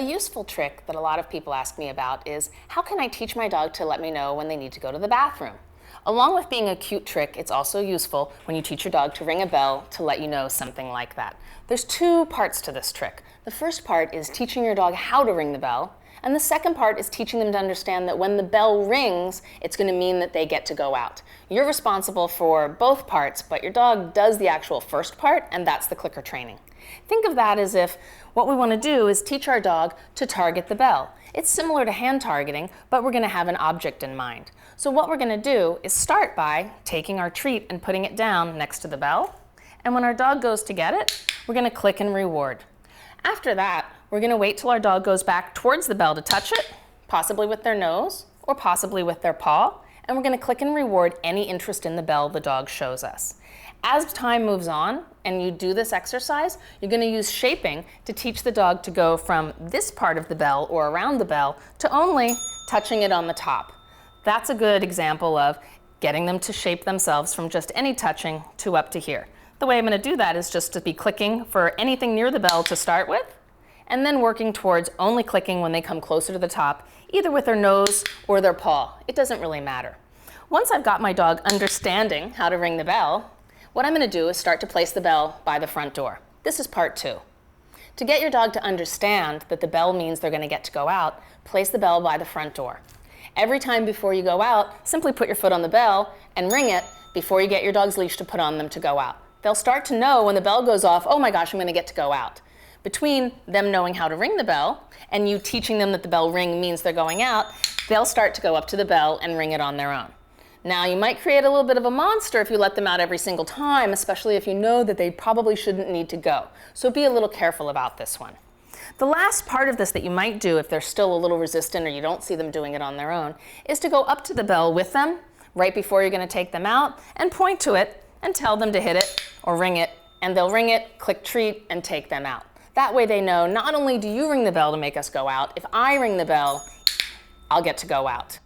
A useful trick that a lot of people ask me about is, how can I teach my dog to let me know when they need to go to the bathroom? Along with being a cute trick, it's also useful when you teach your dog to ring a bell to let you know something like that. There's two parts to this trick. The first part is teaching your dog how to ring the bell, and the second part is teaching them to understand that when the bell rings, it's going to mean that they get to go out. You're responsible for both parts, but your dog does the actual first part, and that's the clicker training. Think of that as if what we want to do is teach our dog to target the bell. It's similar to hand targeting, but we're going to have an object in mind. So what we're going to do is start by taking our treat and putting it down next to the bell. And when our dog goes to get it, we're going to click and reward. After that, we're going to wait till our dog goes back towards the bell to touch it, possibly with their nose or possibly with their paw, and we're going to click and reward any interest in the bell the dog shows us. As time moves on and you do this exercise, you're going to use shaping to teach the dog to go from this part of the bell or around the bell to only touching it on the top. That's a good example of getting them to shape themselves from just any touching to up to here. The way I'm going to do that is just to be clicking for anything near the bell to start with, and then working towards only clicking when they come closer to the top, either with their nose or their paw. It doesn't really matter. Once I've got my dog understanding how to ring the bell, what I'm going to do is start to place the bell by the front door. This is part 2. To get your dog to understand that the bell means they're going to get to go out, place the bell by the front door. Every time before you go out, simply put your foot on the bell and ring it before you get your dog's leash to put on them to go out. They'll start to know when the bell goes off, oh my gosh, I'm going to get to go out. Between them knowing how to ring the bell and you teaching them that the bell ring means they're going out, they'll start to go up to the bell and ring it on their own. Now, you might create a little bit of a monster if you let them out every single time, especially if you know that they probably shouldn't need to go. So be a little careful about this one. The last part of this that you might do if they're still a little resistant or you don't see them doing it on their own is to go up to the bell with them right before you're going to take them out and point to it and tell them to hit it or ring it, and they'll ring it, click treat, and take them out. That way they know not only do you ring the bell to make us go out, if I ring the bell, I'll get to go out.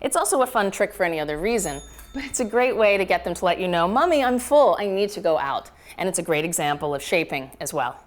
It's also a fun trick for any other reason, but it's a great way to get them to let you know, Mommy, I'm full, I need to go out. And it's a great example of shaping as well.